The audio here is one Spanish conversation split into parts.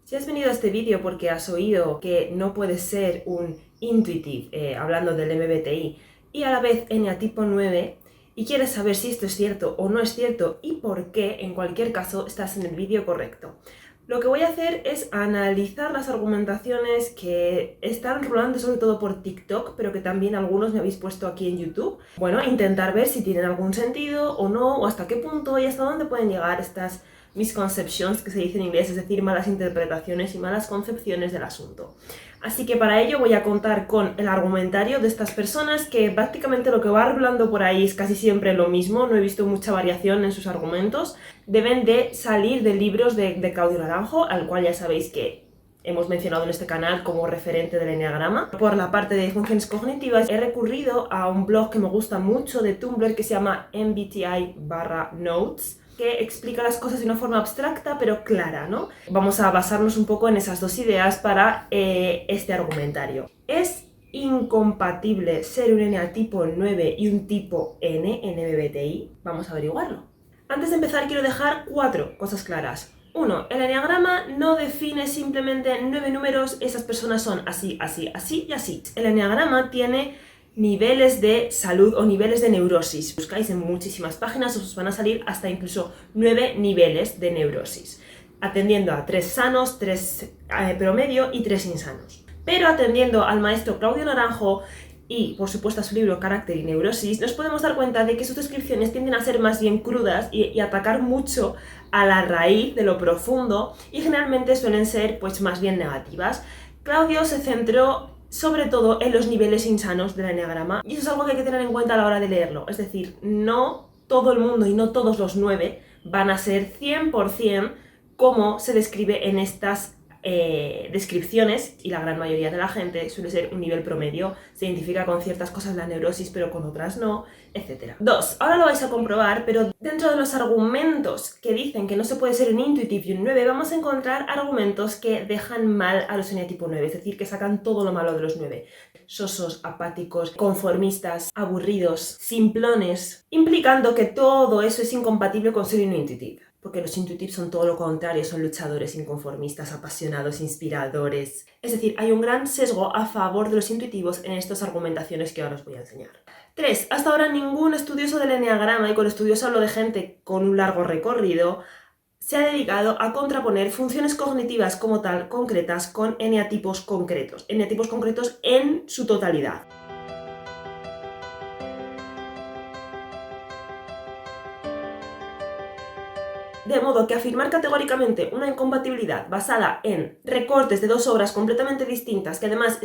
Si has venido a este vídeo porque has oído que no puedes ser un intuitive, hablando del MBTI, y a la vez eneatipo 9, y quieres saber si esto es cierto o no es cierto y por qué, en cualquier caso estás en el vídeo correcto. Lo que voy a hacer es analizar las argumentaciones que están rulando sobre todo por TikTok, pero que también algunos me habéis puesto aquí en YouTube. Bueno, intentar ver si tienen algún sentido o no, o hasta qué punto y hasta dónde pueden llegar estas misconceptions, que se dice en inglés, es decir, malas interpretaciones y malas concepciones del asunto. Así que para ello voy a contar con el argumentario de estas personas, que prácticamente lo que va hablando por ahí es casi siempre lo mismo, no he visto mucha variación en sus argumentos. Deben de salir de libros de Claudio Naranjo, al cual ya sabéis que hemos mencionado en este canal como referente del enneagrama. Por la parte de funciones cognitivas he recurrido a un blog que me gusta mucho de Tumblr que se llama MBTI/Notes, que explica las cosas de una forma abstracta pero clara, ¿no? Vamos a basarnos un poco en esas dos ideas para este argumentario. ¿Es incompatible ser un eneatipo 9 y un tipo N en MBTI? Vamos a averiguarlo. Antes de empezar quiero dejar 4 cosas claras. 1. El enneagrama no define simplemente 9 números, esas personas son así, así, así y así. El enneagrama tiene niveles de salud o niveles de neurosis. Buscáis en muchísimas páginas, os van a salir hasta incluso 9 niveles de neurosis, atendiendo a 3 sanos, 3 promedio y 3 insanos. Pero atendiendo al maestro Claudio Naranjo y, por supuesto, a su libro Carácter y Neurosis, nos podemos dar cuenta de que sus descripciones tienden a ser más bien crudas y atacar mucho a la raíz de lo profundo, y generalmente suelen ser pues más bien negativas. Claudio se centró sobre todo en los niveles insanos del enneagrama, y eso es algo que hay que tener en cuenta a la hora de leerlo. Es decir, no todo el mundo y no todos los 9 van a ser 100% como se describe en estas descripciones, y la gran mayoría de la gente suele ser un nivel promedio, se identifica con ciertas cosas la neurosis pero con otras no, etc. 2. Ahora lo vais a comprobar, pero dentro de los argumentos que dicen que no se puede ser un intuitive y un 9, vamos a encontrar argumentos que dejan mal a los eneatipo 9, es decir, que sacan todo lo malo de los 9. Sosos, apáticos, conformistas, aburridos, simplones, implicando que todo eso es incompatible con ser un intuitive. Porque los intuitivos son todo lo contrario, son luchadores, inconformistas, apasionados, inspiradores. Es decir, hay un gran sesgo a favor de los intuitivos en estas argumentaciones que ahora os voy a enseñar. 3. Hasta ahora ningún estudioso del enneagrama, y con estudioso hablo de gente con un largo recorrido, se ha dedicado a contraponer funciones cognitivas como tal concretas con eneatipos concretos en su totalidad. De modo que afirmar categóricamente una incompatibilidad basada en recortes de 2 obras completamente distintas, que además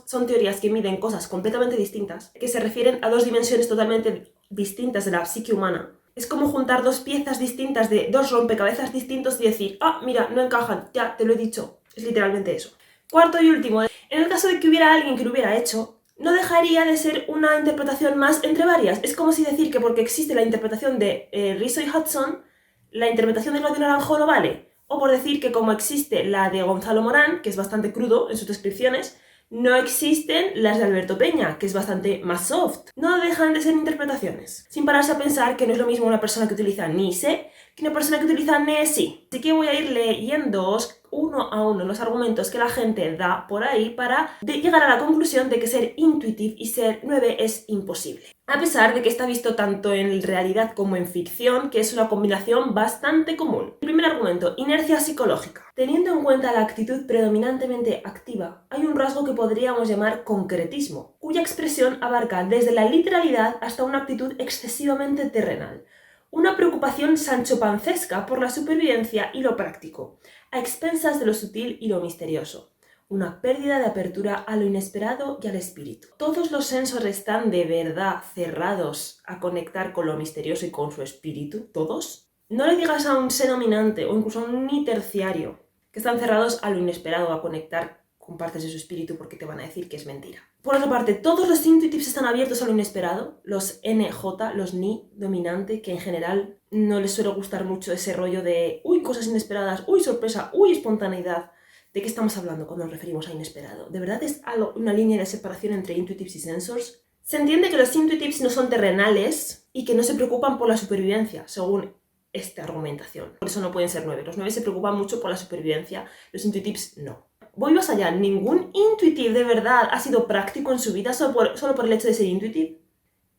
son teorías que miden cosas completamente distintas, que se refieren a 2 dimensiones totalmente distintas de la psique humana, es como juntar 2 piezas distintas de 2 rompecabezas distintos y decir, ah, mira, no encajan, ya te lo he dicho. Es literalmente eso. 4 y último, en el caso de que hubiera alguien que lo hubiera hecho, no dejaría de ser una interpretación más entre varias. Es como si decir que porque existe la interpretación de Rizzo y Hudson, la interpretación de Claudio Naranjo no vale. O por decir que como existe la de Gonzalo Morán, que es bastante crudo en sus descripciones, no existen las de Alberto Peña, que es bastante más soft. No dejan de ser interpretaciones, sin pararse a pensar que no es lo mismo una persona que utiliza ni sé que una persona que utiliza ne sí. Así que voy a ir leyéndoos uno a uno los argumentos que la gente da por ahí para llegar a la conclusión de que ser intuitive y ser 9 es imposible. A pesar de que está visto tanto en realidad como en ficción, que es una combinación bastante común. El primer argumento, inercia psicológica. Teniendo en cuenta la actitud predominantemente activa, hay un rasgo que podríamos llamar concretismo, cuya expresión abarca desde la literalidad hasta una actitud excesivamente terrenal. Una preocupación sanchopancesca por la supervivencia y lo práctico, a expensas de lo sutil y lo misterioso. Una pérdida de apertura a lo inesperado y al espíritu. Todos los sensores están de verdad cerrados a conectar con lo misterioso y con su espíritu. ¿Todos? No le digas a un sé dominante o incluso a un ni terciario que están cerrados a lo inesperado, a conectar con partes de su espíritu, porque te van a decir que es mentira. Por otra parte, todos los intuitivos están abiertos a lo inesperado. Los NJ, los ni dominante, que en general no les suele gustar mucho ese rollo de uy, cosas inesperadas, uy, sorpresa, uy, espontaneidad. ¿De qué estamos hablando cuando nos referimos a inesperado? ¿De verdad es una línea de separación entre intuitives y sensors? Se entiende que los intuitives no son terrenales y que no se preocupan por la supervivencia, según esta argumentación. Por eso no pueden ser 9. Los 9 se preocupan mucho por la supervivencia, los intuitives no. Voy más allá, ningún intuitive de verdad ha sido práctico en su vida solo por el hecho de ser intuitive.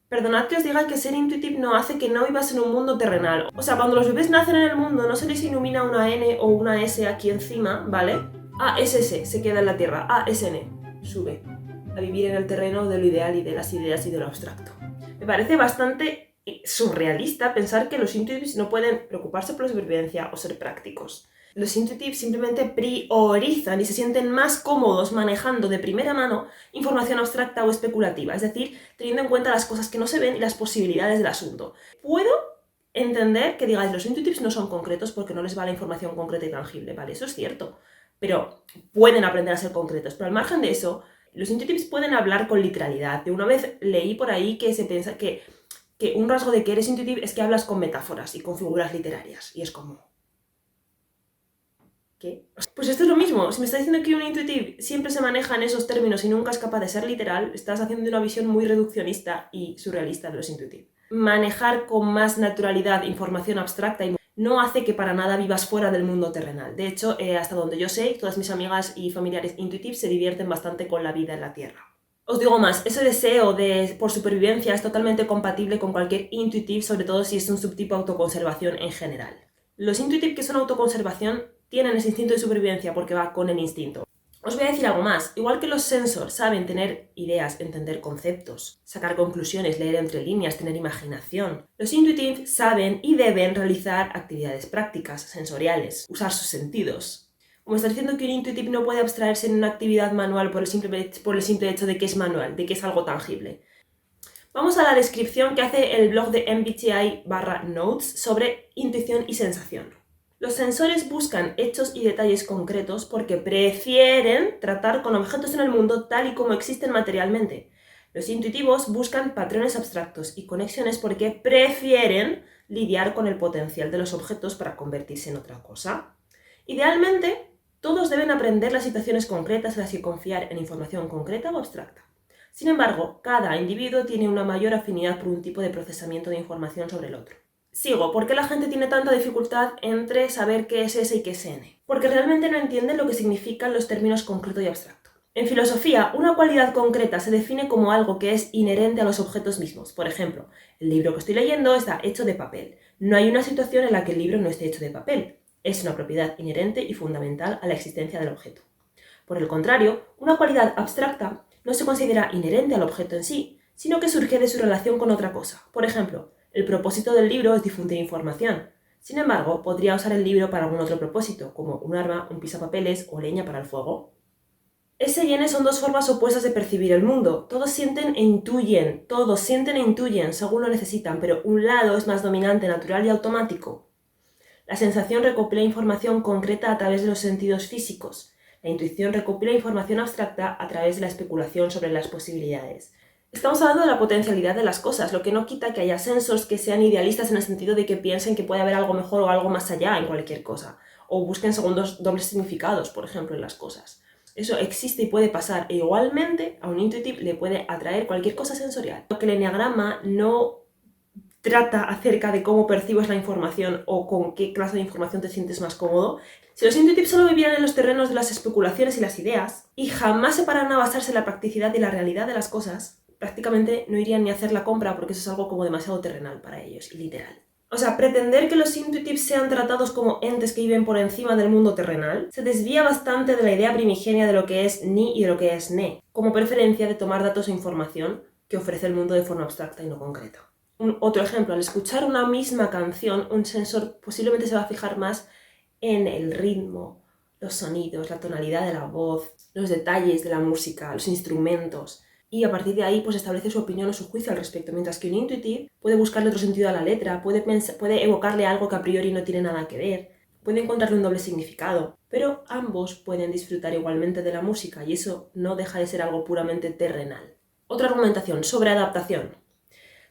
Perdonad que os diga que ser intuitive no hace que no vivas en un mundo terrenal. O sea, cuando los bebés nacen en el mundo no se les ilumina una N o una S aquí encima, ¿vale? ASS se queda en la tierra, ASN sube a vivir en el terreno de lo ideal y de las ideas y de lo abstracto. Me parece bastante surrealista pensar que los intuitives no pueden preocuparse por la supervivencia o ser prácticos. Los intuitives simplemente priorizan y se sienten más cómodos manejando de primera mano información abstracta o especulativa, es decir, teniendo en cuenta las cosas que no se ven y las posibilidades del asunto. Puedo entender que digáis los intuitives no son concretos porque no les va la información concreta y tangible, ¿vale? Eso es cierto, pero pueden aprender a ser concretos. Pero al margen de eso, los intuitives pueden hablar con literalidad. De una vez leí por ahí que se piensa que un rasgo de que eres intuitive es que hablas con metáforas y con figuras literarias, y es como... ¿qué? Pues esto es lo mismo, si me estás diciendo que un intuitive siempre se maneja en esos términos y nunca es capaz de ser literal, estás haciendo una visión muy reduccionista y surrealista de los intuitive. Manejar con más naturalidad información abstracta y no hace que para nada vivas fuera del mundo terrenal. De hecho, hasta donde yo sé, todas mis amigas y familiares intuitivos se divierten bastante con la vida en la Tierra. Os digo más, ese deseo por supervivencia es totalmente compatible con cualquier intuitive, sobre todo si es un subtipo autoconservación en general. Los intuitive que son autoconservación tienen ese instinto de supervivencia porque va con el instinto. Os voy a decir algo más. Igual que los sensors saben tener ideas, entender conceptos, sacar conclusiones, leer entre líneas, tener imaginación, los intuitive saben y deben realizar actividades prácticas, sensoriales, usar sus sentidos. Como está diciendo que un intuitive no puede abstraerse en una actividad manual por el simple hecho de que es manual, de que es algo tangible. Vamos a la descripción que hace el blog de MBTI/Notes sobre intuición y sensación. Los sensores buscan hechos y detalles concretos porque prefieren tratar con objetos en el mundo tal y como existen materialmente. Los intuitivos buscan patrones abstractos y conexiones porque prefieren lidiar con el potencial de los objetos para convertirse en otra cosa. Idealmente, todos deben aprender las situaciones concretas en las que confiar en información concreta o abstracta. Sin embargo, cada individuo tiene una mayor afinidad por un tipo de procesamiento de información sobre el otro. Sigo, ¿por qué la gente tiene tanta dificultad entre saber qué es S y qué es N? Porque realmente no entienden lo que significan los términos concreto y abstracto. En filosofía, una cualidad concreta se define como algo que es inherente a los objetos mismos. Por ejemplo, el libro que estoy leyendo está hecho de papel. No hay una situación en la que el libro no esté hecho de papel. Es una propiedad inherente y fundamental a la existencia del objeto. Por el contrario, una cualidad abstracta no se considera inherente al objeto en sí, sino que surge de su relación con otra cosa. Por ejemplo, el propósito del libro es difundir información. Sin embargo, podría usar el libro para algún otro propósito, como un arma, un pisapapeles o leña para el fuego. S y N son dos formas opuestas de percibir el mundo. Todos sienten e intuyen según lo necesitan, pero un lado es más dominante, natural y automático. La sensación recopila información concreta a través de los sentidos físicos. La intuición recopila información abstracta a través de la especulación sobre las posibilidades. Estamos hablando de la potencialidad de las cosas, lo que no quita que haya sensors que sean idealistas en el sentido de que piensen que puede haber algo mejor o algo más allá en cualquier cosa, o busquen segundos dobles significados, por ejemplo, en las cosas. Eso existe y puede pasar, e igualmente a un intuitive le puede atraer cualquier cosa sensorial. Lo que el enneagrama no trata acerca de cómo percibes la información o con qué clase de información te sientes más cómodo. Si los intuitivos solo vivieran en los terrenos de las especulaciones y las ideas, y jamás se paran a basarse en la practicidad y la realidad de las cosas, prácticamente no irían ni a hacer la compra porque eso es algo como demasiado terrenal para ellos y literal. O sea, pretender que los intuitivos sean tratados como entes que viven por encima del mundo terrenal se desvía bastante de la idea primigenia de lo que es ni y de lo que es ne, como preferencia de tomar datos e información que ofrece el mundo de forma abstracta y no concreta. Otro ejemplo, al escuchar una misma canción, un sensor posiblemente se va a fijar más en el ritmo, los sonidos, la tonalidad de la voz, los detalles de la música, los instrumentos, y a partir de ahí pues establece su opinión o su juicio al respecto, mientras que un intuitive puede buscarle otro sentido a la letra, puede evocarle algo que a priori no tiene nada que ver, puede encontrarle un doble significado, pero ambos pueden disfrutar igualmente de la música y eso no deja de ser algo puramente terrenal. Otra argumentación sobre adaptación.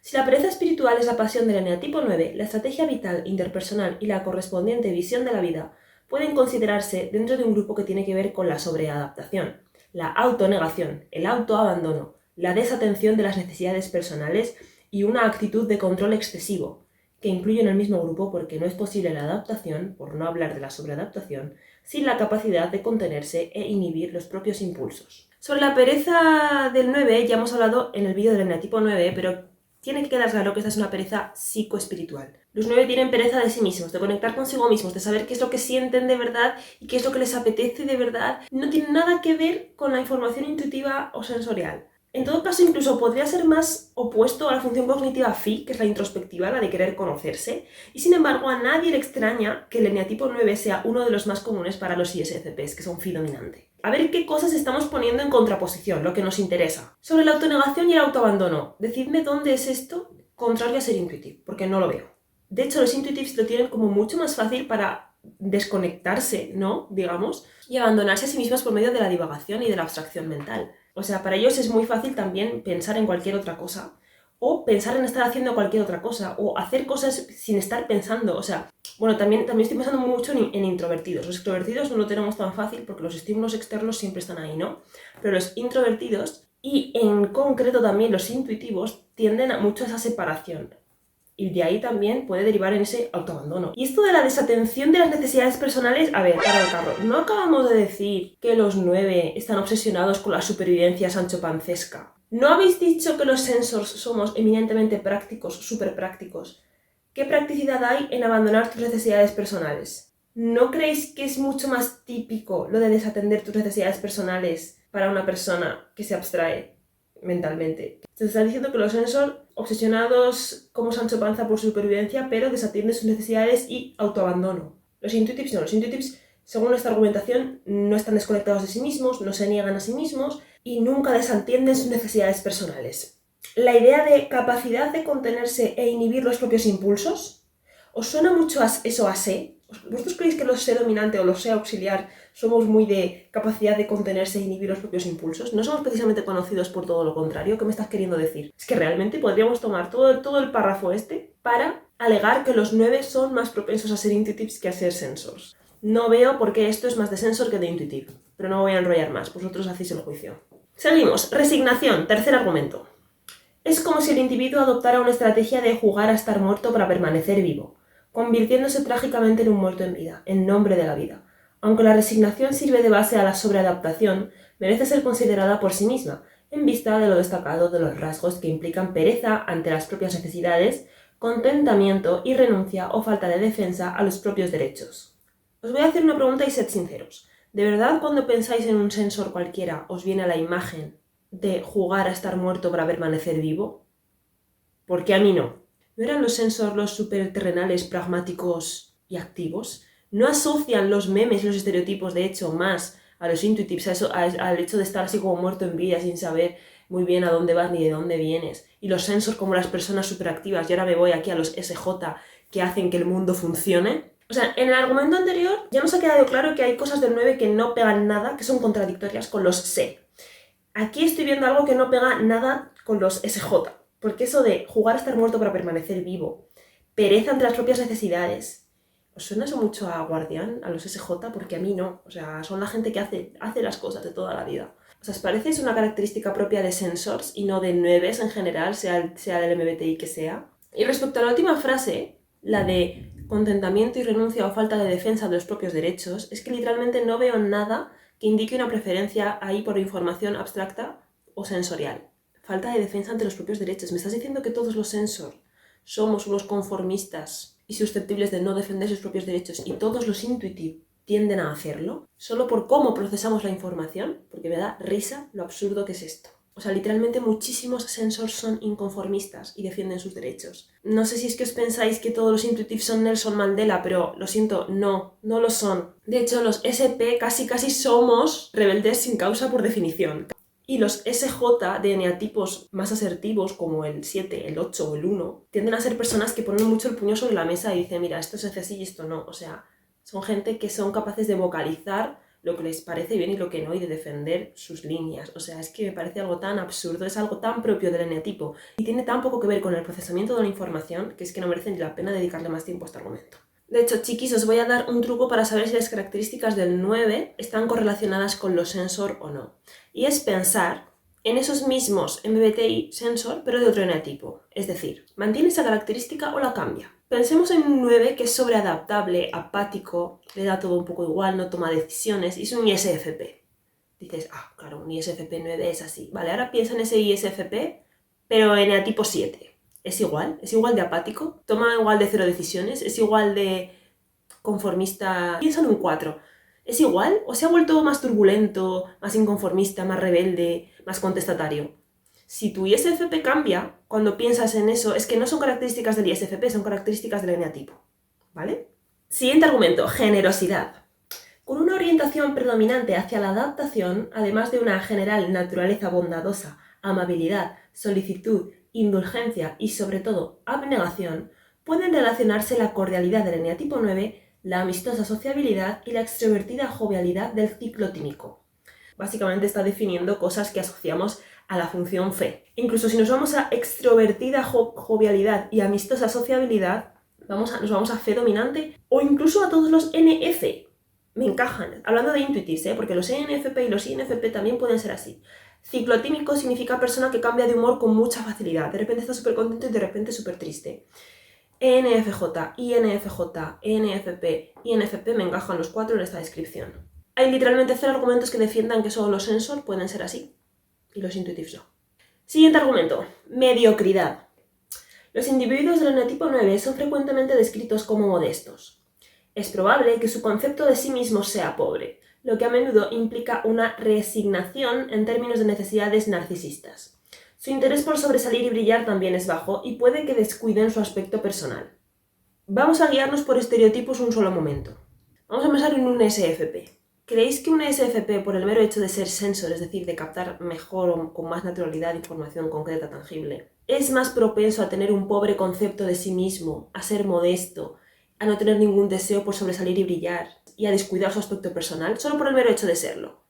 Si la pereza espiritual es la pasión del eneatipo 9, la estrategia vital, interpersonal y la correspondiente visión de la vida pueden considerarse dentro de un grupo que tiene que ver con la sobreadaptación, la autonegación, el autoabandono, la desatención de las necesidades personales y una actitud de control excesivo, que incluyo en el mismo grupo porque no es posible la adaptación, por no hablar de la sobreadaptación, sin la capacidad de contenerse e inhibir los propios impulsos. Sobre la pereza del 9 ya hemos hablado en el vídeo del eneatipo 9, pero tiene que quedar claro que esta es una pereza psicoespiritual. Los 9 tienen pereza de sí mismos, de conectar consigo mismos, de saber qué es lo que sienten de verdad y qué es lo que les apetece de verdad. No tiene nada que ver con la información intuitiva o sensorial. En todo caso, incluso podría ser más opuesto a la función cognitiva phi, que es la introspectiva, la de querer conocerse, y sin embargo a nadie le extraña que el eneatipo 9 sea uno de los más comunes para los ISFPs, que son phi dominante. A ver qué cosas estamos poniendo en contraposición, lo que nos interesa. Sobre la autonegación y el autoabandono, decidme dónde es esto contrario a ser intuitivo, porque no lo veo. De hecho, los intuitivos lo tienen como mucho más fácil para desconectarse, ¿no? Digamos, y abandonarse a sí mismos por medio de la divagación y de la abstracción mental. O sea, para ellos es muy fácil también pensar en cualquier otra cosa, o pensar en estar haciendo cualquier otra cosa, o hacer cosas sin estar pensando. O sea, bueno, también estoy pensando mucho en introvertidos. Los extrovertidos no lo tenemos tan fácil porque los estímulos externos siempre están ahí, ¿no? Pero los introvertidos, y en concreto también los intuitivos, tienden mucho a esa separación. Y de ahí también puede derivar en ese autoabandono. Y esto de la desatención de las necesidades personales, a ver, para el carro, ¿no acabamos de decir que los 9 están obsesionados con la supervivencia sanchopancesca? ¿No habéis dicho que los sensors somos eminentemente prácticos, súper prácticos? ¿Qué practicidad hay en abandonar tus necesidades personales? ¿No creéis que es mucho más típico lo de desatender tus necesidades personales para una persona que se abstrae mentalmente? Se está diciendo que los sensors obsesionados como Sancho Panza por supervivencia, pero desatienden sus necesidades y autoabandono. Los intuitives no, los intuitives, según esta argumentación, no están desconectados de sí mismos, no se niegan a sí mismos y nunca desatienden sus necesidades personales. La idea de capacidad de contenerse e inhibir los propios impulsos, ¿os suena mucho eso a C? ¿Vosotros creéis que los C dominante o los C auxiliar somos muy de capacidad de contenerse e inhibir los propios impulsos? ¿No somos precisamente conocidos por todo lo contrario? ¿Qué me estás queriendo decir? Es que realmente podríamos tomar todo el párrafo este para alegar que los 9 son más propensos a ser intuitives que a ser sensors. No veo por qué esto es más de sensor que de intuitive, pero no voy a enrollar más, vosotros hacéis el juicio. Seguimos. Resignación, tercer argumento. Es como si el individuo adoptara una estrategia de jugar a estar muerto para permanecer vivo, convirtiéndose trágicamente en un muerto en vida, en nombre de la vida. Aunque la resignación sirve de base a la sobreadaptación, merece ser considerada por sí misma, en vista de lo destacado de los rasgos que implican pereza ante las propias necesidades, contentamiento y renuncia o falta de defensa a los propios derechos. Os voy a hacer una pregunta y sed sinceros. ¿De verdad cuando pensáis en un sensor cualquiera os viene a la imagen de jugar a estar muerto para permanecer vivo? Porque a mí no. ¿No eran los sensors los superterrenales pragmáticos y activos? ¿No asocian los memes y los estereotipos, de hecho, más a los intuitives, al hecho de estar así como muerto en vida sin saber muy bien a dónde vas ni de dónde vienes? Y los sensors como las personas superactivas, y ahora me voy aquí a los SJ que hacen que el mundo funcione. O sea, en el argumento anterior ya nos ha quedado claro que hay cosas del 9 que no pegan nada, que son contradictorias con los C. Aquí estoy viendo algo que no pega nada con los SJ. Porque eso de jugar a estar muerto para permanecer vivo, pereza ante las propias necesidades, ¿os suena eso mucho a Guardián, a los SJ? Porque a mí no. O sea, son la gente que hace las cosas de toda la vida. O sea, ¿os parece es una característica propia de sensors y no de 9 en general, sea del MBTI que sea? Y respecto a la última frase, la de contentamiento y renuncia o falta de defensa de los propios derechos, es que literalmente no veo nada que indique una preferencia ahí por información abstracta o sensorial. Falta de defensa ante los propios derechos. ¿Me estás diciendo que todos los sensors somos unos conformistas y susceptibles de no defender sus propios derechos y todos los intuitive tienden a hacerlo? Solo por cómo procesamos la información, porque me da risa lo absurdo que es esto. O sea, literalmente muchísimos sensors son inconformistas y defienden sus derechos. No sé si es que os pensáis que todos los intuitive son Nelson Mandela, pero lo siento, no lo son. De hecho, los SP casi somos rebeldes sin causa por definición. Y los SJ de eneatipos más asertivos, como el 7, el 8 o el 1, tienden a ser personas que ponen mucho el puño sobre la mesa y dicen, mira, esto se hace así y esto no. O sea, son gente que son capaces de vocalizar lo que les parece bien y lo que no, y de defender sus líneas. O sea, es que me parece algo tan absurdo, es algo tan propio del eneatipo y tiene tan poco que ver con el procesamiento de la información que es que no merece ni la pena dedicarle más tiempo a este argumento. De hecho, chiquis, os voy a dar un truco para saber si las características del 9 están correlacionadas con los sensor o no. Y es pensar en esos mismos MBTI sensor, pero de otro eneatipo. Es decir, ¿mantiene esa característica o la cambia? Pensemos en un 9 que es sobreadaptable, apático, le da todo un poco igual, no toma decisiones, y es un ISFP. Dices, claro, un ISFP 9 es así. Vale, ahora piensa en ese ISFP, pero en el tipo 7. Es igual de apático, toma igual de 0 decisiones, es igual de conformista. Piensa en un 4. ¿Es igual o se ha vuelto más turbulento, más inconformista, más rebelde, más contestatario? Si tu ISFP cambia, cuando piensas en eso, es que no son características del ISFP, son características del eneatipo, ¿vale? Siguiente argumento, generosidad. Con una orientación predominante hacia la adaptación, además de una general naturaleza bondadosa, amabilidad, solicitud, indulgencia y sobre todo abnegación, pueden relacionarse la cordialidad del eneatipo 9, la amistosa sociabilidad y la extrovertida jovialidad del ciclo tímico. Básicamente está definiendo cosas que asociamos a la función fe. Incluso si nos vamos a extrovertida jovialidad y amistosa sociabilidad, nos vamos a fe dominante o incluso a todos los NF. Me encajan. Hablando de intuitives, porque los ENFP y los INFP también pueden ser así. Ciclotímico significa persona que cambia de humor con mucha facilidad. De repente está súper contento y de repente súper triste. ENFJ, INFJ, ENFP, INFP me encajan los 4 en esta descripción. Hay literalmente 0 argumentos que defiendan que solo los sensor pueden ser así y los intuitivos no. Siguiente argumento, mediocridad. Los individuos del eneatipo 9 son frecuentemente descritos como modestos. Es probable que su concepto de sí mismo sea pobre, lo que a menudo implica una resignación en términos de necesidades narcisistas. Su interés por sobresalir y brillar también es bajo y puede que descuiden su aspecto personal. Vamos a guiarnos por estereotipos un solo momento. Vamos a pensar en un SFP. ¿Creéis que un SFP, por el mero hecho de ser sensor, es decir, de captar mejor o con más naturalidad información concreta, tangible, es más propenso a tener un pobre concepto de sí mismo, a ser modesto, a no tener ningún deseo por sobresalir y brillar, y a descuidar su aspecto personal, solo por el mero hecho de serlo?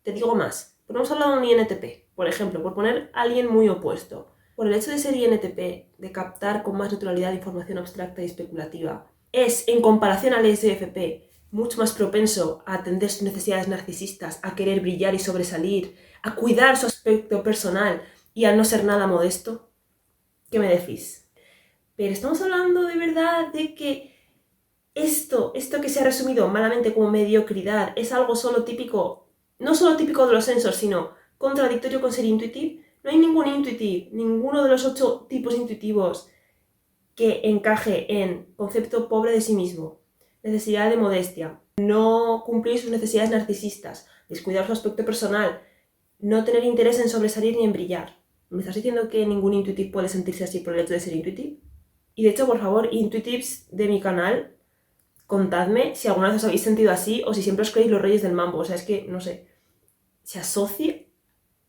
Te digo más, podemos hablar de un INTP, por ejemplo, por poner a alguien muy opuesto. Por el hecho de ser INTP, de captar con más naturalidad información abstracta y especulativa, es, en comparación al SFP, mucho más propenso a atender sus necesidades narcisistas, a querer brillar y sobresalir, a cuidar su aspecto personal y a no ser nada modesto. ¿Qué me decís? Pero estamos hablando de verdad de que esto que se ha resumido malamente como mediocridad es algo solo típico, no solo típico de los sensors, sino contradictorio con ser intuitivo. No hay ningún intuitivo, ninguno de los 8 tipos intuitivos que encaje en concepto pobre de sí mismo, necesidad de modestia, no cumplir sus necesidades narcisistas, descuidar su aspecto personal, no tener interés en sobresalir ni en brillar. ¿Me estás diciendo que ningún intuitivo puede sentirse así por el hecho de ser intuitivo? Y de hecho, por favor, intuitives de mi canal, contadme si alguna vez os habéis sentido así o si siempre os creéis los reyes del mambo. O sea, es que, no sé, se asocia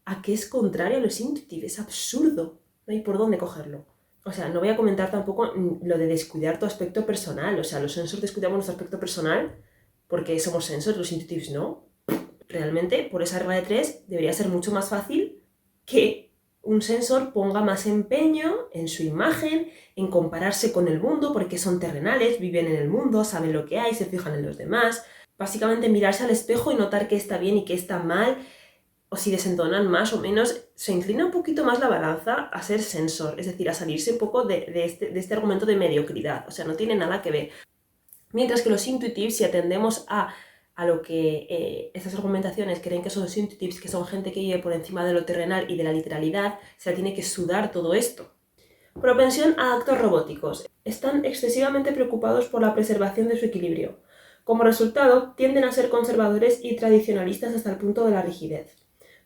a que es contrario a los intuitivos. Es absurdo. No hay por dónde cogerlo. O sea, no voy a comentar tampoco lo de descuidar tu aspecto personal. O sea, los sensors descuidamos nuestro aspecto personal porque somos sensors, los intuitivos no. Realmente, por esa regla de 3, debería ser mucho más fácil que un sensor ponga más empeño en su imagen, en compararse con el mundo, porque son terrenales, viven en el mundo, saben lo que hay, se fijan en los demás. Básicamente mirarse al espejo y notar qué está bien y qué está mal, o si desentonan más o menos, se inclina un poquito más la balanza a ser sensor, es decir, a salirse un poco de este argumento de mediocridad. O sea, no tiene nada que ver. Mientras que los intuitivos, si atendemos a lo que estas argumentaciones creen que son los intuitivos, que son gente que vive por encima de lo terrenal y de la literalidad, se la tiene que sudar todo esto. Propensión a actos robóticos. Están excesivamente preocupados por la preservación de su equilibrio. Como resultado, tienden a ser conservadores y tradicionalistas hasta el punto de la rigidez.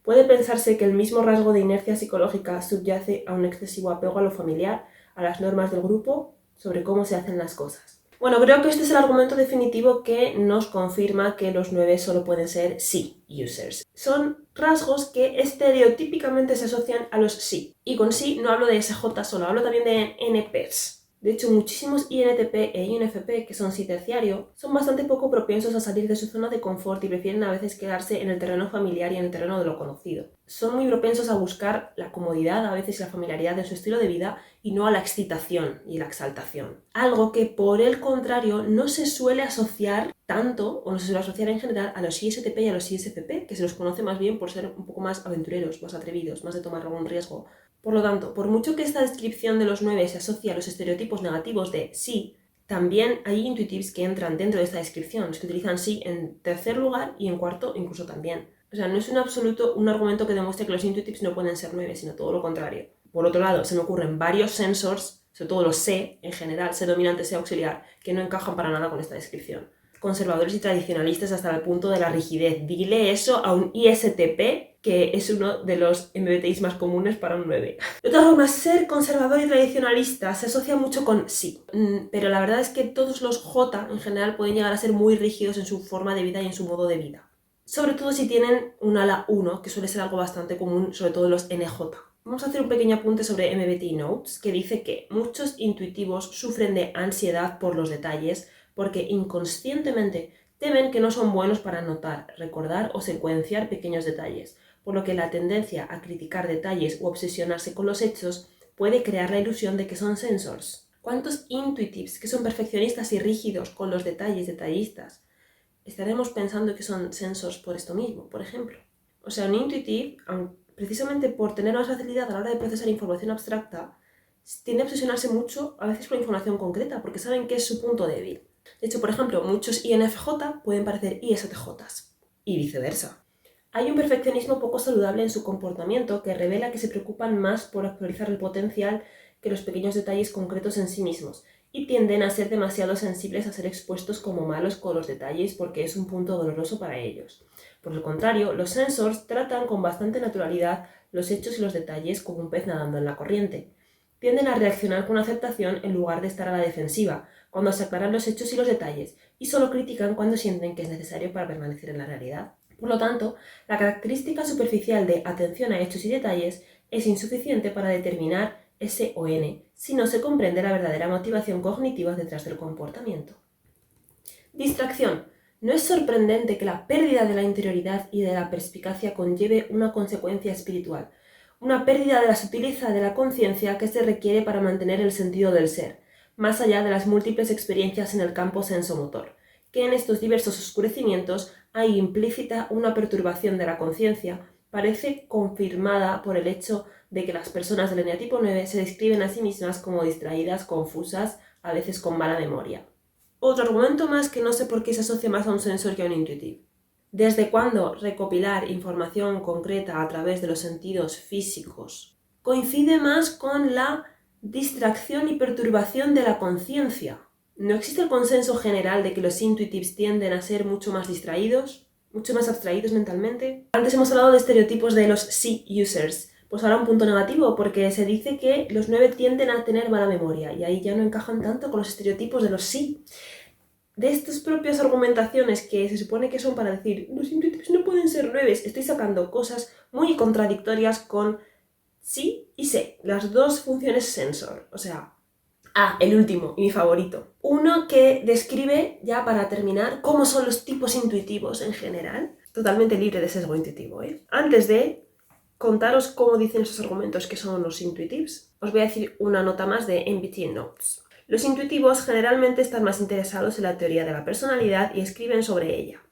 Puede pensarse que el mismo rasgo de inercia psicológica subyace a un excesivo apego a lo familiar, a las normas del grupo, sobre cómo se hacen las cosas. Bueno, creo que este es el argumento definitivo que nos confirma que los 9 solo pueden ser sí users. Son rasgos que estereotípicamente se asocian a los sí. Y con sí no hablo de SJ solo, hablo también de NPs. De hecho, muchísimos INTP e INFP, que son sí terciario, son bastante poco propensos a salir de su zona de confort y prefieren a veces quedarse en el terreno familiar y en el terreno de lo conocido. Son muy propensos a buscar la comodidad, a veces la familiaridad de su estilo de vida y no a la excitación y la exaltación. Algo que, por el contrario, no se suele asociar tanto, o no se suele asociar en general, a los ISTP y a los ISFP, que se los conoce más bien por ser un poco más aventureros, más atrevidos, más de tomar algún riesgo, Por lo tanto, por mucho que esta descripción de los 9 se asocie a los estereotipos negativos de sí, también hay intuitives que entran dentro de esta descripción, los que utilizan sí en tercer lugar y en cuarto incluso también. O sea, no es en absoluto un argumento que demuestre que los intuitives no pueden ser 9, sino todo lo contrario. Por otro lado, se me ocurren varios sensors, sobre todo los C en general, C dominante, C auxiliar, que no encajan para nada con esta descripción. Conservadores y tradicionalistas hasta el punto de la rigidez. Dile eso a un ISTP, que es uno de los MBTIs más comunes para un 9. De todas formas, ser conservador y tradicionalista se asocia mucho con sí, pero la verdad es que todos los J en general pueden llegar a ser muy rígidos en su forma de vida y en su modo de vida. Sobre todo si tienen un ala 1, que suele ser algo bastante común, sobre todo en los NJ. Vamos a hacer un pequeño apunte sobre MBTI Notes, que dice que muchos intuitivos sufren de ansiedad por los detalles porque inconscientemente temen que no son buenos para notar, recordar o secuenciar pequeños detalles, por lo que la tendencia a criticar detalles u obsesionarse con los hechos puede crear la ilusión de que son sensors. ¿Cuántos intuitives que son perfeccionistas y rígidos con los detalles detallistas estaremos pensando que son sensors por esto mismo, por ejemplo? O sea, un intuitive, precisamente por tener más facilidad a la hora de procesar información abstracta, tiende a obsesionarse mucho a veces con información concreta, porque saben que es su punto débil. De hecho, por ejemplo, muchos INFJ pueden parecer ISTJs, y viceversa. Hay un perfeccionismo poco saludable en su comportamiento que revela que se preocupan más por actualizar el potencial que los pequeños detalles concretos en sí mismos, y tienden a ser demasiado sensibles a ser expuestos como malos con los detalles porque es un punto doloroso para ellos. Por el contrario, los sensors tratan con bastante naturalidad los hechos y los detalles como un pez nadando en la corriente. Tienden a reaccionar con aceptación en lugar de estar a la defensiva, cuando se aclaran los hechos y los detalles, y solo critican cuando sienten que es necesario para permanecer en la realidad. Por lo tanto, la característica superficial de atención a hechos y detalles es insuficiente para determinar S o N, si no se comprende la verdadera motivación cognitiva detrás del comportamiento. Distracción. No es sorprendente que la pérdida de la interioridad y de la perspicacia conlleve una consecuencia espiritual, una pérdida de la sutileza de la conciencia que se requiere para mantener el sentido del ser, más allá de las múltiples experiencias en el campo sensomotor, que en estos diversos oscurecimientos hay implícita una perturbación de la conciencia, parece confirmada por el hecho de que las personas del eneatipo 9 se describen a sí mismas como distraídas, confusas, a veces con mala memoria. Otro argumento más que no sé por qué se asocia más a un sensor que a un intuitivo. ¿Desde cuándo recopilar información concreta a través de los sentidos físicos coincide más con la distracción y perturbación de la conciencia? ¿No existe el consenso general de que los intuitives tienden a ser mucho más distraídos, mucho más abstraídos mentalmente? Antes hemos hablado de estereotipos de los C-users. Pues ahora un punto negativo, porque se dice que los 9 tienden a tener mala memoria y ahí ya no encajan tanto con los estereotipos de los sí. De estas propias argumentaciones que se supone que son para decir los intuitivos no pueden ser 9, estoy sacando cosas muy contradictorias con sí y sé, las dos funciones sensor. O sea, el último y mi favorito. Uno que describe, ya para terminar, cómo son los tipos intuitivos en general. Totalmente libre de sesgo intuitivo, Antes de contaros cómo dicen esos argumentos que son los intuitives, os voy a decir una nota más de MBTI Notes. Los intuitivos generalmente están más interesados en la teoría de la personalidad y escriben sobre ella.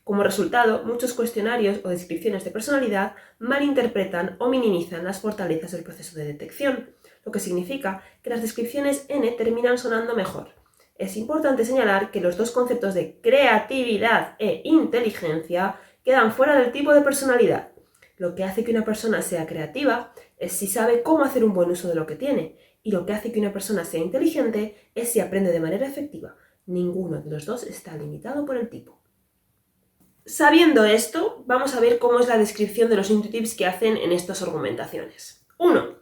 Como resultado, muchos cuestionarios o descripciones de personalidad malinterpretan o minimizan las fortalezas del proceso de detección, lo que significa que las descripciones N terminan sonando mejor. Es importante señalar que los dos conceptos de creatividad e inteligencia quedan fuera del tipo de personalidad. Lo que hace que una persona sea creativa es si sabe cómo hacer un buen uso de lo que tiene, y lo que hace que una persona sea inteligente es si aprende de manera efectiva. Ninguno de los dos está limitado por el tipo. Sabiendo esto, vamos a ver cómo es la descripción de los intuitives que hacen en estas argumentaciones. 1.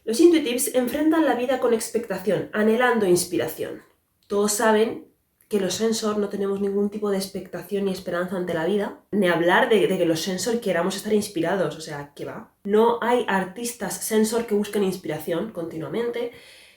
Los intuitives enfrentan la vida con expectación, anhelando inspiración. Todos saben que los sensor no tenemos ningún tipo de expectación ni esperanza ante la vida, ni hablar de que los sensor queramos estar inspirados, o sea, ¿qué va? No hay artistas sensor que busquen inspiración continuamente.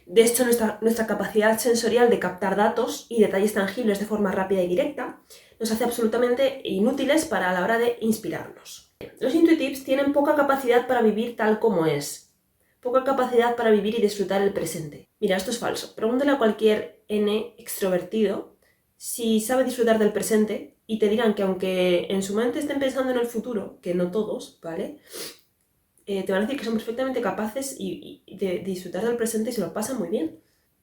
De hecho, nuestra capacidad sensorial de captar datos y detalles tangibles de forma rápida y directa nos hace absolutamente inútiles para la hora de inspirarnos. Los intuitives tienen poca capacidad para vivir tal como es, poca capacidad para vivir y disfrutar el presente. Mira, esto es falso. Pregúntale a cualquier N extrovertido si sabe disfrutar del presente y te dirán que aunque en su mente estén pensando en el futuro, que no todos, ¿vale? te van a decir que son perfectamente capaces de disfrutar del presente y se lo pasan muy bien.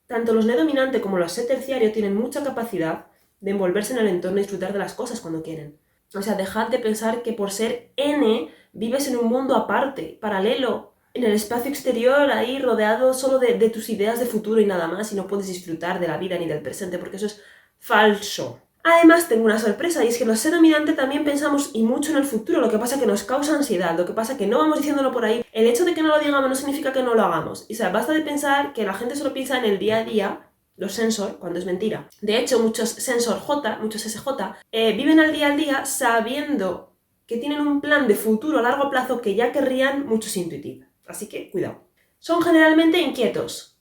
Tanto los Ne dominante como los Se terciario tienen mucha capacidad de envolverse en el entorno y disfrutar de las cosas cuando quieren. O sea, dejad de pensar que por ser N vives en un mundo aparte, paralelo, en el espacio exterior, ahí rodeado solo de tus ideas de futuro y nada más, y no puedes disfrutar de la vida ni del presente, porque eso es falso. Además, tengo una sorpresa, y es que los Se dominante también pensamos y mucho en el futuro, lo que pasa que nos causa ansiedad, lo que pasa que no vamos diciéndolo por ahí. El hecho de que no lo digamos no significa que no lo hagamos. O sea, basta de pensar que la gente solo piensa en el día a día, los sensor, cuando es mentira. De hecho, muchos sensor J, muchos SJ, viven al día sabiendo que tienen un plan de futuro a largo plazo que ya querrían muchos intuitivos. Así que, cuidado. Son generalmente inquietos.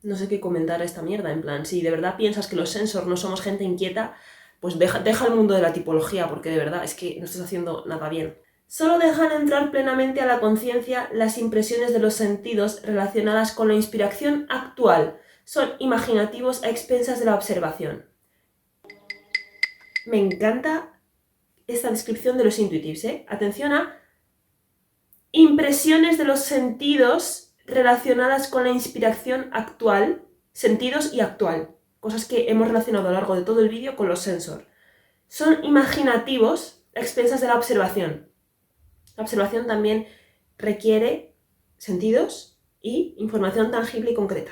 No sé qué comentar a esta mierda, en plan, si de verdad piensas que los sensor no somos gente inquieta, pues deja el mundo de la tipología, porque de verdad es que no estás haciendo nada bien. Solo dejan entrar plenamente a la conciencia las impresiones de los sentidos relacionadas con la inspiración actual. Son imaginativos a expensas de la observación. Me encanta esta descripción de los intuitives, ¿eh? Atención a impresiones de los sentidos relacionadas con la inspiración actual, sentidos y actual, cosas que hemos relacionado a lo largo de todo el vídeo con los sensor. Son imaginativos a expensas de la observación. La observación también requiere sentidos y información tangible y concreta.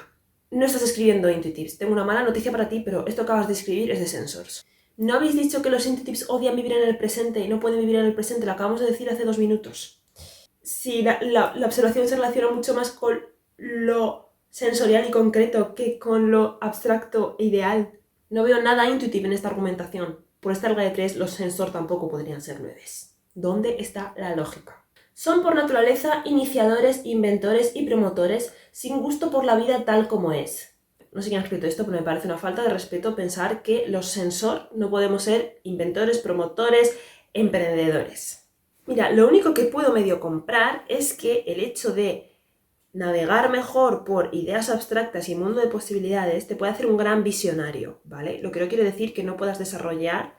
No estás escribiendo intuitives. Tengo una mala noticia para ti, pero esto que acabas de escribir es de sensors. ¿No habéis dicho que los intuitives odian vivir en el presente y no pueden vivir en el presente? Lo acabamos de decir hace 2 minutos. Si la observación se relaciona mucho más con lo sensorial y concreto que con lo abstracto e ideal. No veo nada intuitivo en esta argumentación. Por esta regla de 3, los sensor tampoco podrían ser 9. ¿Dónde está la lógica? Son por naturaleza iniciadores, inventores y promotores sin gusto por la vida tal como es. No sé quién ha escrito esto, pero me parece una falta de respeto pensar que los sensor no podemos ser inventores, promotores, emprendedores. Mira, lo único que puedo medio comprar es que el hecho de navegar mejor por ideas abstractas y mundo de posibilidades te puede hacer un gran visionario, ¿vale? Lo que no quiere decir que no puedas desarrollar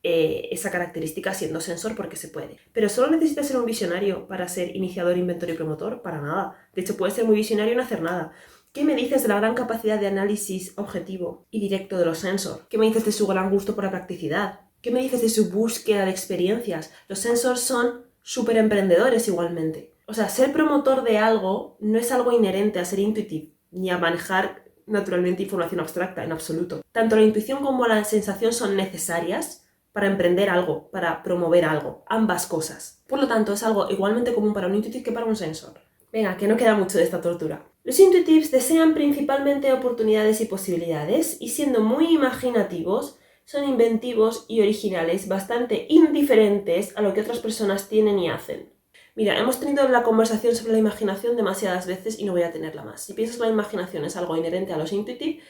esa característica siendo sensor, porque se puede. Pero solo necesitas ser un visionario para ser iniciador, inventor y promotor, para nada. De hecho, puedes ser muy visionario y no hacer nada. ¿Qué me dices de la gran capacidad de análisis objetivo y directo de los sensor? ¿Qué me dices de su gran gusto por la practicidad? ¿Qué me dices de su búsqueda de experiencias? Los sensors son súper emprendedores igualmente. O sea, ser promotor de algo no es algo inherente a ser intuitivo, ni a manejar naturalmente información abstracta, en absoluto. Tanto la intuición como la sensación son necesarias para emprender algo, para promover algo, ambas cosas. Por lo tanto, es algo igualmente común para un intuitive que para un sensor. Venga, que no queda mucho de esta tortura. Los intuitives desean principalmente oportunidades y posibilidades, y siendo muy imaginativos, son inventivos y originales, bastante indiferentes a lo que otras personas tienen y hacen. Mira, hemos tenido la conversación sobre la imaginación demasiadas veces y no voy a tenerla más. Si piensas que la imaginación es algo inherente a los intuitive,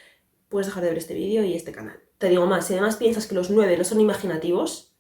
puedes dejar de ver este vídeo y este canal. Te digo más, si además piensas que los 9 no son imaginativos,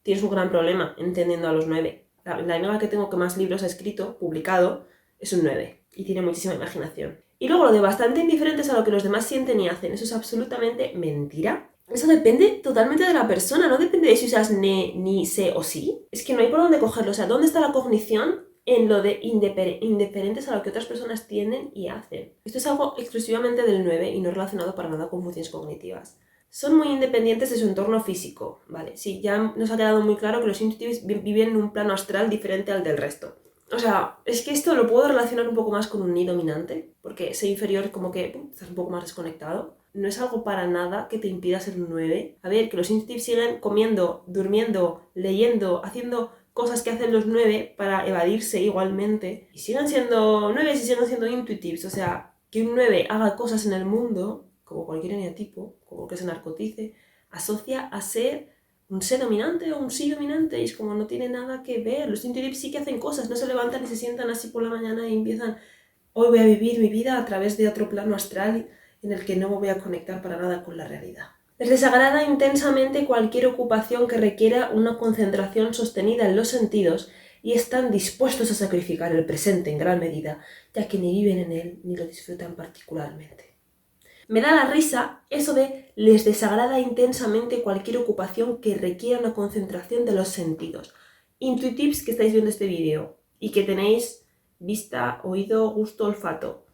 tienes un gran problema entendiendo a los 9. La amiga que tengo que más libros ha escrito, publicado, es un 9 y tiene muchísima imaginación. Y luego lo de bastante indiferentes a lo que los demás sienten y hacen, eso es absolutamente mentira. Eso depende totalmente de la persona, no depende de si usas ne, ni, se o sí. Es que no hay por dónde cogerlo, o sea, ¿dónde está la cognición en lo de indiferentes a lo que otras personas tienen y hacen? Esto es algo exclusivamente del 9 y no relacionado para nada con funciones cognitivas. Son muy independientes de su entorno físico, ¿vale? Sí, ya nos ha quedado muy claro que los intuitivos viven en un plano astral diferente al del resto. O sea, es que esto lo puedo relacionar un poco más con un ni dominante, porque ser inferior como que estás un poco más desconectado. No es algo para nada que te impida ser un 9. A ver, que los intuitivos siguen comiendo, durmiendo, leyendo, haciendo cosas que hacen los 9 para evadirse igualmente. Y sigan siendo 9 y sigan siendo intuitivos. O sea, que un 9 haga cosas en el mundo, como cualquier eneatipo, como que se narcotice, asocia a ser un Se dominante o un Si dominante, y es como no tiene nada que ver. Los intuitivos sí que hacen cosas, no se levantan y se sientan así por la mañana y empiezan, hoy voy a vivir mi vida a través de otro plano astral en el que no me voy a conectar para nada con la realidad. Les desagrada intensamente cualquier ocupación que requiera una concentración sostenida en los sentidos y están dispuestos a sacrificar el presente en gran medida, ya que ni viven en él ni lo disfrutan particularmente. Me da la risa eso de les desagrada intensamente cualquier ocupación que requiera una concentración de los sentidos. Intuitives que estáis viendo este vídeo y que tenéis vista, oído, gusto, olfato.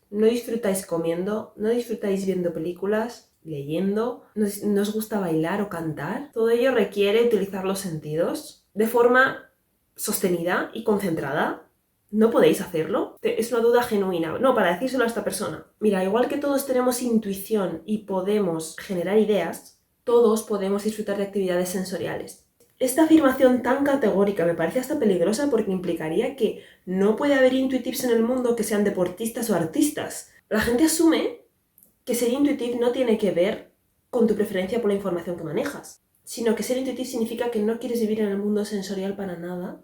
No disfrutáis comiendo, no disfrutáis viendo películas, leyendo, no os gusta bailar o cantar. Todo ello requiere utilizar los sentidos de forma sostenida y concentrada. ¿No podéis hacerlo? Es una duda genuina. No, para decírselo a esta persona. Mira, igual que todos tenemos intuición y podemos generar ideas, todos podemos disfrutar de actividades sensoriales. Esta afirmación tan categórica me parece hasta peligrosa porque implicaría que no puede haber intuitives en el mundo que sean deportistas o artistas. La gente asume que ser intuitive no tiene que ver con tu preferencia por la información que manejas, sino que ser intuitive significa que no quieres vivir en el mundo sensorial para nada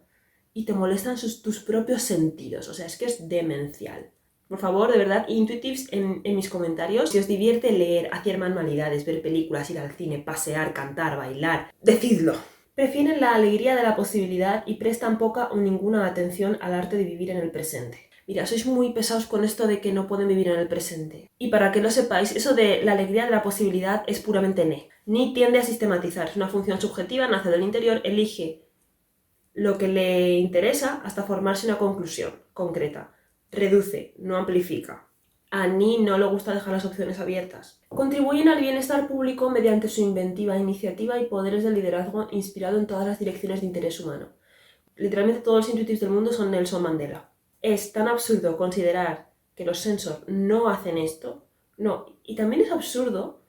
y te molestan tus propios sentidos. O sea, es que es demencial. Por favor, de verdad, intuitives en mis comentarios. Si os divierte leer, hacer manualidades, ver películas, ir al cine, pasear, cantar, bailar, decidlo. Prefieren la alegría de la posibilidad y prestan poca o ninguna atención al arte de vivir en el presente. Mira, sois muy pesados con esto de que no pueden vivir en el presente. Y para que lo sepáis, eso de la alegría de la posibilidad es puramente ni tiende a sistematizar. Es una función subjetiva, nace del interior, elige lo que le interesa hasta formarse una conclusión concreta. Reduce, no amplifica. A Ni no le gusta dejar las opciones abiertas. Contribuyen al bienestar público mediante su inventiva, iniciativa y poderes de liderazgo inspirado en todas las direcciones de interés humano. Literalmente todos los intuitivos del mundo son Nelson Mandela. Es tan absurdo considerar que los sensor no hacen esto. No, y también es absurdo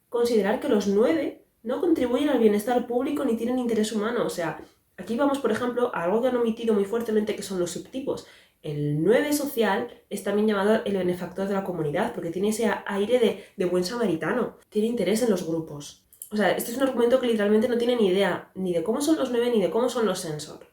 considerar que los 9 no contribuyen al bienestar público ni tienen interés humano. O sea, aquí vamos, por ejemplo, a algo que han omitido muy fuertemente, que son los subtipos. El 9 social es también llamado el benefactor de la comunidad, porque tiene ese aire de buen samaritano. Tiene interés en los grupos. O sea, este es un argumento que literalmente no tiene ni idea ni de cómo son los 9 ni de cómo son los sensor.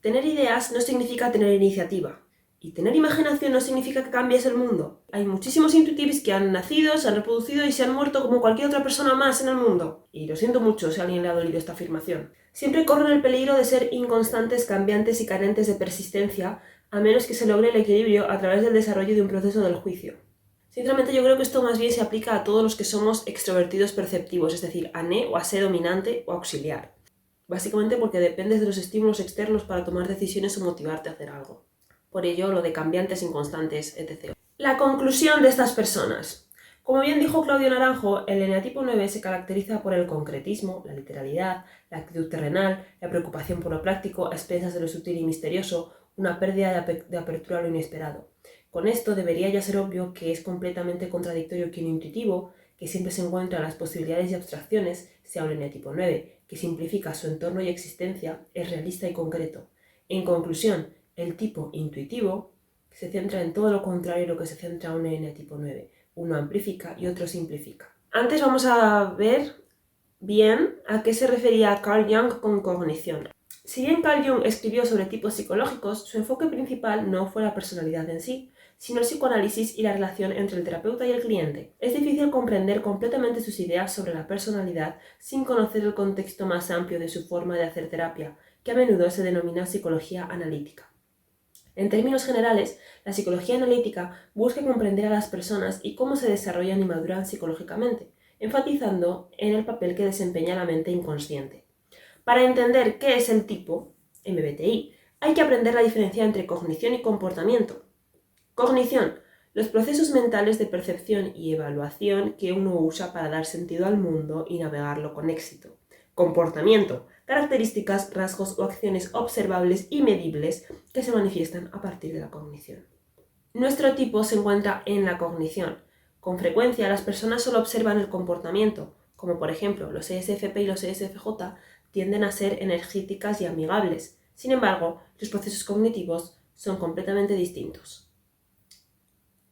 Tener ideas no significa tener iniciativa. Y tener imaginación no significa que cambies el mundo. Hay muchísimos intuitives que han nacido, se han reproducido y se han muerto como cualquier otra persona más en el mundo. Y lo siento mucho si a alguien le ha dolido esta afirmación. Siempre corren el peligro de ser inconstantes, cambiantes y carentes de persistencia, a menos que se logre el equilibrio a través del desarrollo de un proceso del juicio. Sinceramente yo creo que esto más bien se aplica a todos los que somos extrovertidos perceptivos, es decir, a ne o a se dominante o auxiliar. Básicamente porque dependes de los estímulos externos para tomar decisiones o motivarte a hacer algo. Por ello, lo de cambiantes, inconstantes, etc. La conclusión de estas personas. Como bien dijo Claudio Naranjo, el eneatipo 9 se caracteriza por el concretismo, la literalidad, la actitud terrenal, la preocupación por lo práctico a expensas de lo sutil y misterioso, una pérdida de apertura a lo inesperado. Con esto debería ya ser obvio que es completamente contradictorio que un intuitivo, que siempre se encuentra en las posibilidades y abstracciones, sea un eneatipo 9, que simplifica su entorno y existencia, es realista y concreto. En conclusión, el tipo intuitivo se centra en todo lo contrario a lo que se centra un eneatipo 9. Uno amplifica y otro simplifica. Antes vamos a ver bien a qué se refería Carl Jung con cognición. Si bien Carl Jung escribió sobre tipos psicológicos, su enfoque principal no fue la personalidad en sí, sino el psicoanálisis y la relación entre el terapeuta y el cliente. Es difícil comprender completamente sus ideas sobre la personalidad sin conocer el contexto más amplio de su forma de hacer terapia, que a menudo se denomina psicología analítica. En términos generales, la psicología analítica busca comprender a las personas y cómo se desarrollan y maduran psicológicamente, enfatizando en el papel que desempeña la mente inconsciente. Para entender qué es el tipo, MBTI, hay que aprender la diferencia entre cognición y comportamiento. Cognición, los procesos mentales de percepción y evaluación que uno usa para dar sentido al mundo y navegarlo con éxito. Comportamiento, características, rasgos o acciones observables y medibles que se manifiestan a partir de la cognición. Nuestro tipo se encuentra en la cognición. Con frecuencia las personas solo observan el comportamiento, como por ejemplo los ESFP y los ESFJ tienden a ser energéticas y amigables. Sin embargo, los procesos cognitivos son completamente distintos.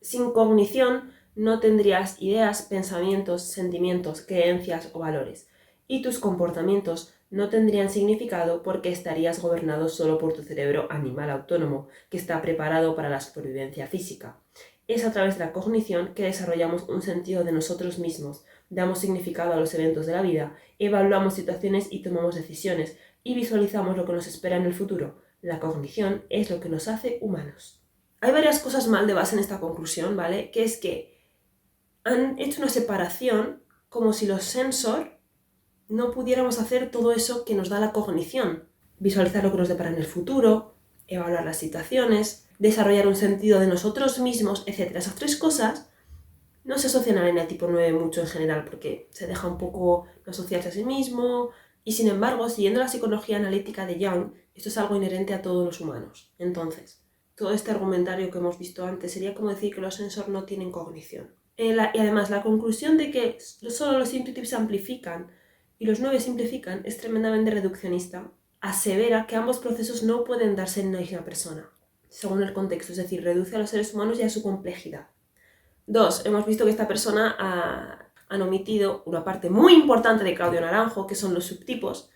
Sin cognición no tendrías ideas, pensamientos, sentimientos, creencias o valores, y tus comportamientos no tendrían significado porque estarías gobernado solo por tu cerebro animal autónomo, que está preparado para la supervivencia física. Es a través de la cognición que desarrollamos un sentido de nosotros mismos, damos significado a los eventos de la vida, evaluamos situaciones y tomamos decisiones, y visualizamos lo que nos espera en el futuro. La cognición es lo que nos hace humanos. Hay varias cosas mal de base en esta conclusión, ¿vale? Que es que han hecho una separación como si los sensor no pudiéramos hacer todo eso que nos da la cognición. visualizar lo que nos depara en el futuro, evaluar las situaciones, desarrollar un sentido de nosotros mismos, etc. Esas 3 cosas no se asocian al eneatipo 9 mucho en general porque se deja un poco no asociarse a sí mismo y sin embargo, siguiendo la psicología analítica de Jung, esto es algo inherente a todos los humanos. Entonces, todo este argumentario que hemos visto antes sería como decir que los sensor no tienen cognición. Y además, la conclusión de que solo los intuitivos amplifican y los 9 simplifican es tremendamente reduccionista. Asevera que ambos procesos no pueden darse en una misma persona, según el contexto, es decir, reduce a los seres humanos y a su complejidad. 2. Hemos visto que esta persona han omitido una parte muy importante de Claudio Naranjo, que son los subtipos,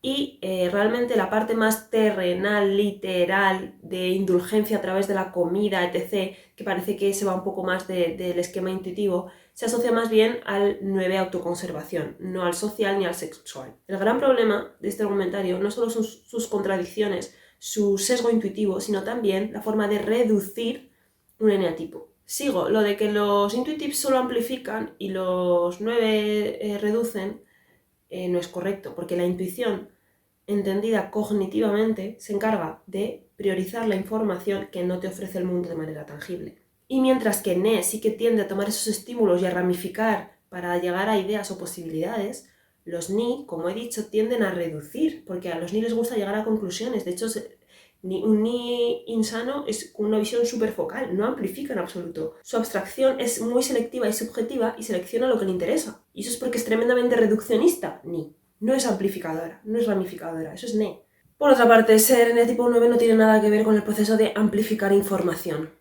y realmente la parte más terrenal, literal, de indulgencia a través de la comida, etc., que parece que se va un poco más del esquema intuitivo, se asocia más bien al 9 autoconservación, no al social ni al sexual. El gran problema de este argumentario no solo son sus contradicciones, su sesgo intuitivo, sino también la forma de reducir un eneatipo. Sigo, lo de que los intuitivos solo amplifican y los 9 reducen, no es correcto, porque la intuición, entendida cognitivamente, se encarga de priorizar la información que no te ofrece el mundo de manera tangible. Y mientras que NE sí que tiende a tomar esos estímulos y a ramificar para llegar a ideas o posibilidades, los NI, como he dicho, tienden a reducir, porque a los NI les gusta llegar a conclusiones. De hecho, un NI insano es una visión superfocal, no amplifica en absoluto. Su abstracción es muy selectiva y subjetiva y selecciona lo que le interesa. Y eso es porque es tremendamente reduccionista, NI. No es amplificadora, no es ramificadora, eso es NE. Por otra parte, ser eneatipo 9 no tiene nada que ver con el proceso de amplificar información.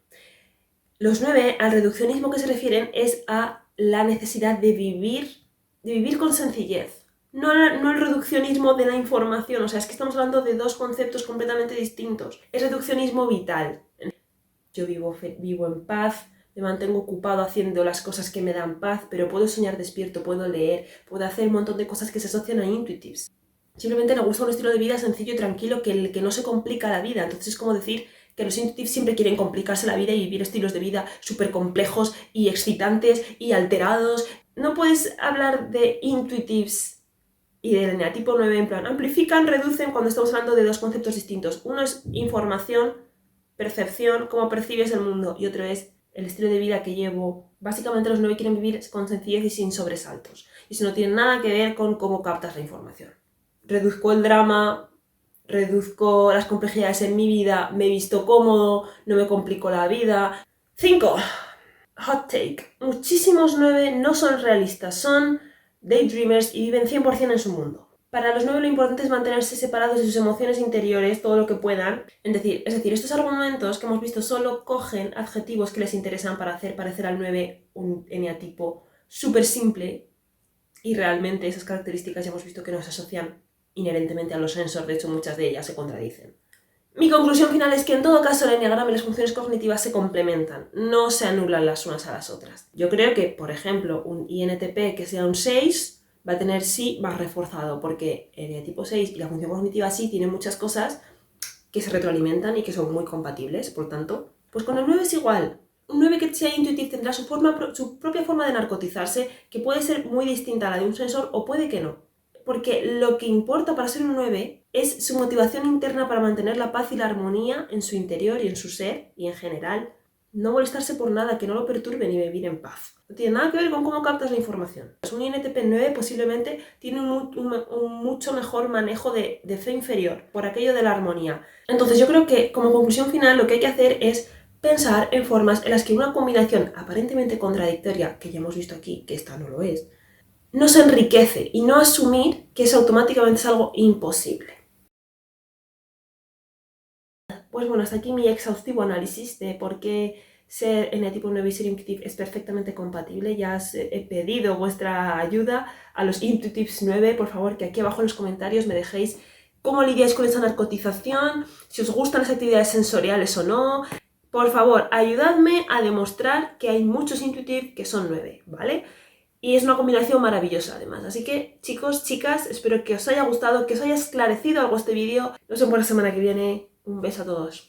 Los 9 al reduccionismo que se refieren es a la necesidad de vivir con sencillez. No el reduccionismo de la información, o sea, es que estamos hablando de 2 conceptos completamente distintos. Es reduccionismo vital. Yo vivo en paz, me mantengo ocupado haciendo las cosas que me dan paz, pero puedo soñar despierto, puedo leer, puedo hacer un montón de cosas que se asocian a intuitives. Simplemente me gusta un estilo de vida sencillo y tranquilo que no se complica la vida. Entonces es como decir que los intuitivos siempre quieren complicarse la vida y vivir estilos de vida súper complejos y excitantes y alterados. No puedes hablar de intuitivos y del eneatipo 9 en plan amplifican, reducen cuando estamos hablando de 2 conceptos distintos. Uno es información, percepción, cómo percibes el mundo, y otro es el estilo de vida que llevo. Básicamente los 9 quieren vivir con sencillez y sin sobresaltos. Y eso no tiene nada que ver con cómo captas la información. Reduzco el drama, reduzco las complejidades en mi vida, me he visto cómodo, no me complico la vida. 5. Hot take. Muchísimos 9 no son realistas, son daydreamers y viven 100% en su mundo. Para los 9 lo importante es mantenerse separados de sus emociones interiores todo lo que puedan. Es decir, estos argumentos que hemos visto solo cogen adjetivos que les interesan para hacer parecer al 9 un eneatipo súper simple y realmente esas características ya hemos visto que no se asocian inherentemente a los sensor, de hecho muchas de ellas se contradicen. Mi conclusión final es que en todo caso el enneagrama y las funciones cognitivas se complementan, no se anulan las unas a las otras. Yo creo que, por ejemplo, un INTP que sea un 6 va a tener sí más reforzado, porque el eneatipo 6 y la función cognitiva sí tienen muchas cosas que se retroalimentan y que son muy compatibles, por tanto, pues con el 9 es igual. Un 9 que sea intuitivo tendrá su propia forma de narcotizarse, que puede ser muy distinta a la de un sensor o puede que no. Porque lo que importa para ser un 9 es su motivación interna para mantener la paz y la armonía en su interior y en su ser y en general. No molestarse por nada, que no lo perturbe ni vivir en paz. No tiene nada que ver con cómo captas la información. Un INTP 9 posiblemente tiene un mucho mejor manejo de fe inferior, por aquello de la armonía. Entonces yo creo que como conclusión final lo que hay que hacer es pensar en formas en las que una combinación aparentemente contradictoria, que ya hemos visto aquí que esta no lo es, no se enriquece y no asumir que eso automáticamente es algo imposible. Pues bueno, hasta aquí mi exhaustivo análisis de por qué ser eneatipo 9 y ser intuitive es perfectamente compatible. Ya os he pedido vuestra ayuda a los intuitives 9, por favor, que aquí abajo en los comentarios me dejéis cómo lidiáis con esa narcotización, si os gustan las actividades sensoriales o no. Por favor, ayudadme a demostrar que hay muchos intuitive que son 9, ¿vale? Y es una combinación maravillosa además. Así que, chicos, chicas, espero que os haya gustado, que os haya esclarecido algo este vídeo. Nos vemos la semana que viene. Un beso a todos.